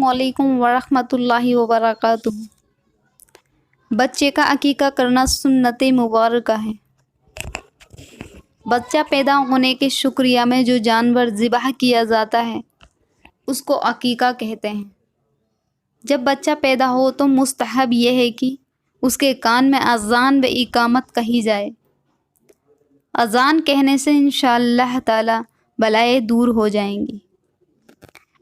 علیکم ورحمۃ اللہ وبرکاتہ۔ بچے کا عقیقہ کرنا سنت مبارکہ ہے۔ بچہ پیدا ہونے کے شکریہ میں جو جانور ذبح کیا جاتا ہے اس کو عقیقہ کہتے ہیں۔ جب بچہ پیدا ہو تو مستحب یہ ہے کہ اس کے کان میں اذان و اقامت کہی جائے۔ اذان کہنے سے انشاءاللہ تعالی بلائیں دور ہو جائیں گی۔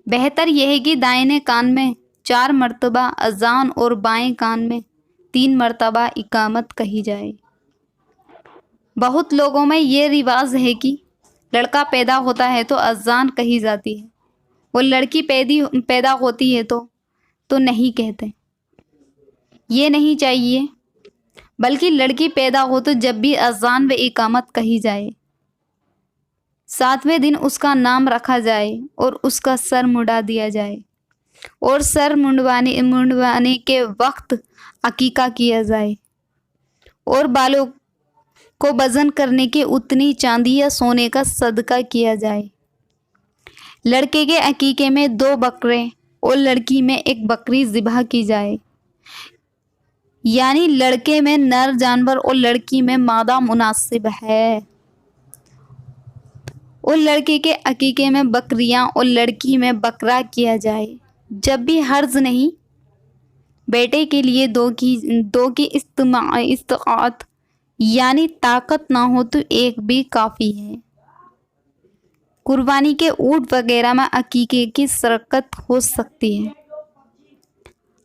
بہتر یہ ہے کہ دائیں کان میں 4 مرتبہ اذان اور بائیں کان میں 3 مرتبہ اقامت کہی جائے۔ بہت لوگوں میں یہ رواج ہے کہ لڑکا پیدا ہوتا ہے تو اذان کہی جاتی ہے اور لڑکی پیدا ہوتی ہے تو نہیں کہتے۔ یہ نہیں چاہیے، بلکہ لڑکی پیدا ہو تو جب بھی اذان و اقامت کہی جائے 7ویں دن اس کا نام رکھا جائے اور اس کا سر منڈا دیا جائے، اور سر منڈوانے کے وقت عقیقہ کیا جائے، اور بالوں کو وزن کرنے کے اتنی چاندی یا سونے کا صدقہ کیا جائے۔ لڑکے کے عقیقے میں 2 بکرے اور لڑکی میں 1 بکری ذبح کی جائے، یعنی لڑکے میں نر جانور اور لڑکی میں مادہ مناسب ہے۔ اور لڑکے کے عقیقے میں بکریاں اور لڑکی میں بکرا کیا جائے۔ جب بھی حرض نہیں، بیٹے کے لیے 2 کی استطاعت یعنی طاقت نہ ہو تو 1 بھی کافی ہے۔ قربانی کے اونٹ وغیرہ میں عقیقے کی شرکت ہو سکتی ہے۔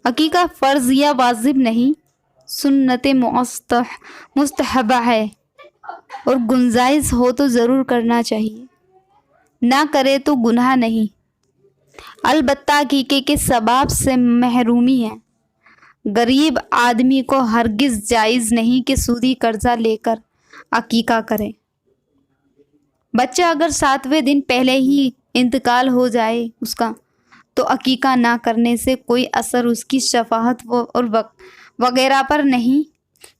عقیقہ فرض یا واجب نہیں، سنت مستحبہ ہے، اور گنجائش ہو تو ضرور کرنا چاہیے، نہ کرے تو گناہ نہیں۔ البتہ عقیقے کے ثواب سے محرومی ہے۔ غریب آدمی کو ہرگز جائز نہیں کہ سودی قرضہ لے کر عقیقہ کرے۔ بچہ اگر 7ویں دن پہلے ہی انتقال ہو جائے اس کا تو عقیقہ نہ کرنے سے کوئی اثر اس کی شفاعت اور وغیرہ پر نہیں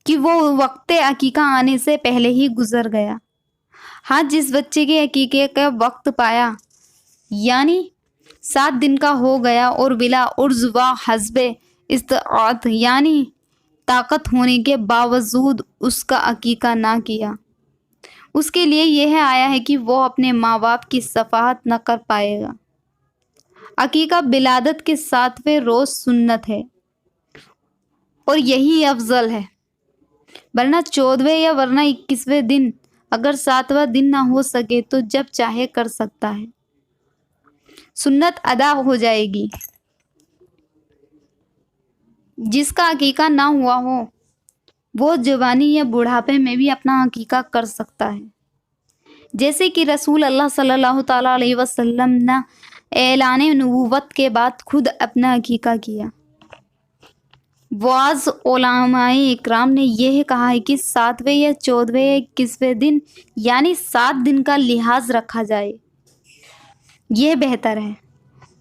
کہ وہ وقت عقیقہ آنے سے پہلے ہی گزر گیا۔ ہاں، جس بچے کے عقیقے کا وقت پایا یعنی 7 دن کا ہو گیا اور بلا عرض و حسب استطاعت یعنی طاقت ہونے کے باوجود اس کا عقیقہ نہ کیا، اس کے لیے یہ آیا ہے کہ وہ اپنے ماں باپ کی شفاعت نہ کر پائے گا۔ عقیقہ ولادت کے 7ویں روز سنت ہے اور یہی افضل ہے، ورنہ 14ویں یا ورنہ 21ویں دن۔ اگر 7واں دن نہ ہو سکے تو جب چاہے کر سکتا ہے، سنت ادا ہو جائے گی۔ جس کا عقیقہ نہ ہوا ہو وہ جوانی یا بڑھاپے میں بھی اپنا عقیقہ کر سکتا ہے، جیسے کہ رسول اللہ صلی اللہ تعالیٰ علیہ وسلم نے اعلان نبوت کے بعد خود اپنا عقیقہ کیا۔ بعض علماء اکرام نے یہ کہا ہے کہ 7ویں یا 14ویں یا 21ویں دن یعنی 7 دن کا لحاظ رکھا جائے، یہ بہتر ہے۔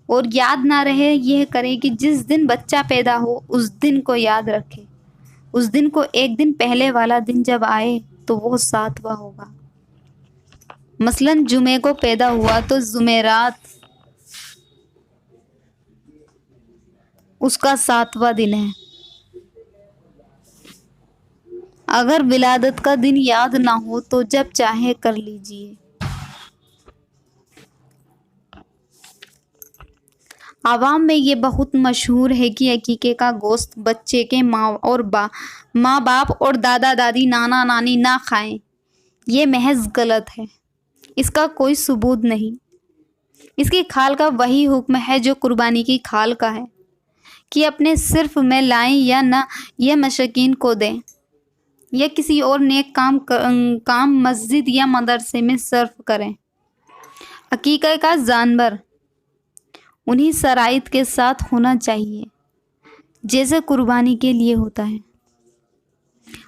اور یاد نہ رہے یہ کرے کہ جس دن بچہ پیدا ہو اس دن کو یاد رکھے، اس دن کو 1 دن پہلے والا دن جب آئے تو وہ 7واں ہوگا۔ مثلاً جمعے کو پیدا ہوا تو جمعرات اس کا 7واں دن ہے۔ اگر ولادت کا دن یاد نہ ہو تو جب چاہے کر لیجئے۔ عوام میں یہ بہت مشہور ہے کہ عقیقے کا گوشت بچے کے ماں باپ اور دادا دادی نانا نانی نہ کھائیں۔ یہ محض غلط ہے، اس کا کوئی ثبوت نہیں۔ اس کی کھال کا وہی حکم ہے جو قربانی کی کھال کا ہے کہ اپنے صرف میں لائیں یا نہ، یا مساکین کو دیں، یا کسی اور نیک کام مسجد یا مدرسے میں صرف کریں۔ عقیقے کا جانور انہی شرائط کے ساتھ ہونا چاہیے جیسے قربانی کے لیے ہوتا ہے۔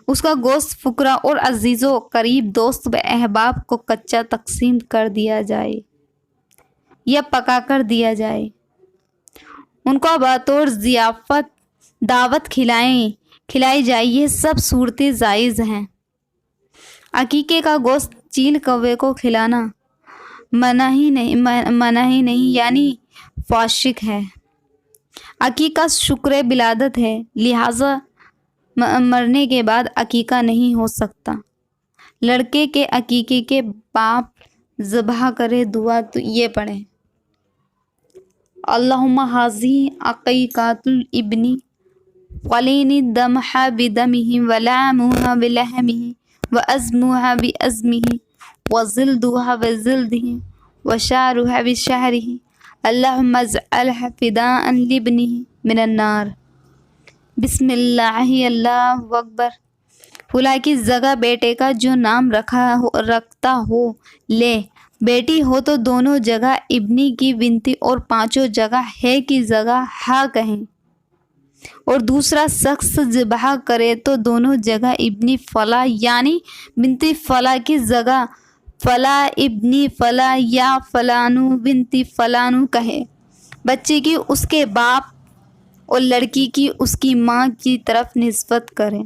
اس کا گوشت فقراء اور عزیز و قریب دوست و احباب کو کچا تقسیم کر دیا جائے یا پکا کر دیا جائے، ان کو بطور ضیافت دعوت کھلائی جائے، یہ سب صورتیں جائز ہیں۔ عقیقے کا گوشت چیل کوے کو کھلانا منع ہی نہیں یعنی فاسق ہے۔ عقیقہ شکر ولادت ہے، لہٰذا مرنے کے بعد عقیقہ نہیں ہو سکتا۔ لڑکے کے عقیقے کے باپ ذبح کرے دعا تو یہ پڑھیں: اللہم ھذہ عقیقۃ الابن فلین دمھا بدمہ ولحمھا بلحمہ وعظمھا بعظمہ وجلدھا بجلدہ وشعرھا بشعرہ اللہم اجعلھا فداء لابنہ من النار۔ بسم اللہ اللہ اکبر۔ فلاں کی جگہ بیٹے کا جو نام رکھتا ہو لے، بیٹی ہو تو دونوں جگہ ابنی کی بنتی اور پانچوں جگہ ہے کی جگہ ہا کہیں، اور دوسرا شخص ذبح کرے تو دونوں جگہ ابنی فلاں یعنی بنتی فلاں کی جگہ فلاں ابنی فلاں یا فلانو بنتی فلانو کہے۔ بچے کی اس کے باپ اور لڑکی کی اس کی ماں کی طرف نسبت کریں۔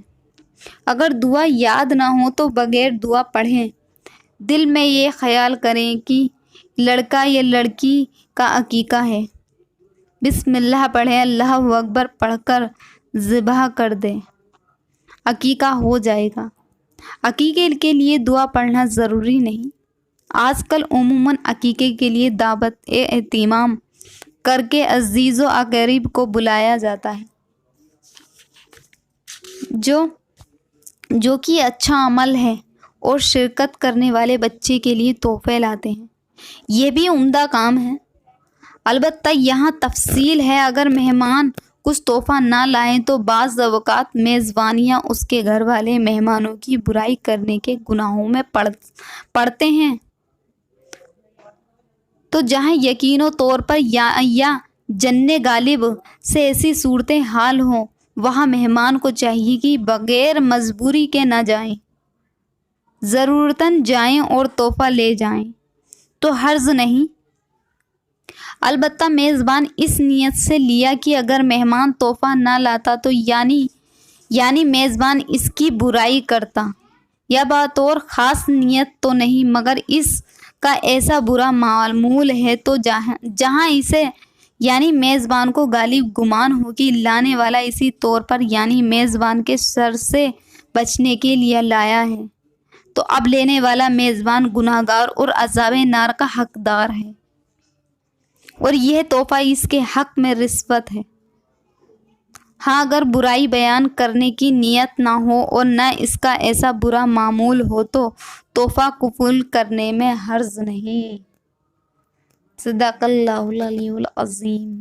اگر دعا یاد نہ ہو تو بغیر دعا پڑھیں۔ دل میں یہ خیال کریں کہ لڑکا یا لڑکی کا عقیقہ ہے۔ بسم اللہ پڑھیں، اللہ اکبر پڑھ کر ذبح کر دیں، عقیقہ ہو جائے گا۔ عقیقے کے لیے دعا پڑھنا ضروری نہیں۔ آج کل عموماً عقیقے کے لیے دعوت اہتمام کر کے عزیز و اقارب کو بلایا جاتا ہے، جو کہ اچھا عمل ہے، اور شرکت کرنے والے بچے کے لیے تحفے لاتے ہیں، یہ بھی عمدہ کام ہے۔ البتہ یہاں تفصیل ہے، اگر مہمان کچھ تحفہ نہ لائیں تو بعض اوقات میزبانیاں اس کے گھر والے مہمانوں کی برائی کرنے کے گناہوں میں پڑتے ہیں۔ تو جہاں یقینی طور پر یا جن غالب سے ایسی صورتحال ہوں، وہاں مہمان کو چاہیے کہ بغیر مجبوری کے نہ جائیں، ضرورتاً جائیں اور تحفہ لے جائیں تو حرج نہیں۔ البتہ میزبان اس نیت سے لیا کہ اگر مہمان تحفہ نہ لاتا تو یعنی میزبان اس کی برائی کرتا، یا بطور خاص نیت تو نہیں، مگر اس کا ایسا برا معمول ہے تو جہاں اسے یعنی میزبان کو غالب گمان ہو کہ لانے والا اسی طور پر یعنی میزبان کے شر سے بچنے کے لیے لایا ہے، تو اب لینے والا میزبان گناہگار اور عذاب نار کا حقدار ہے، اور یہ تحفہ اس کے حق میں رشوت ہے۔ ہاں، اگر برائی بیان کرنے کی نیت نہ ہو اور نہ اس کا ایسا برا معمول ہو تو تحفہ قبول کرنے میں حرج نہیں۔ صدق اللہ العلی العظیم۔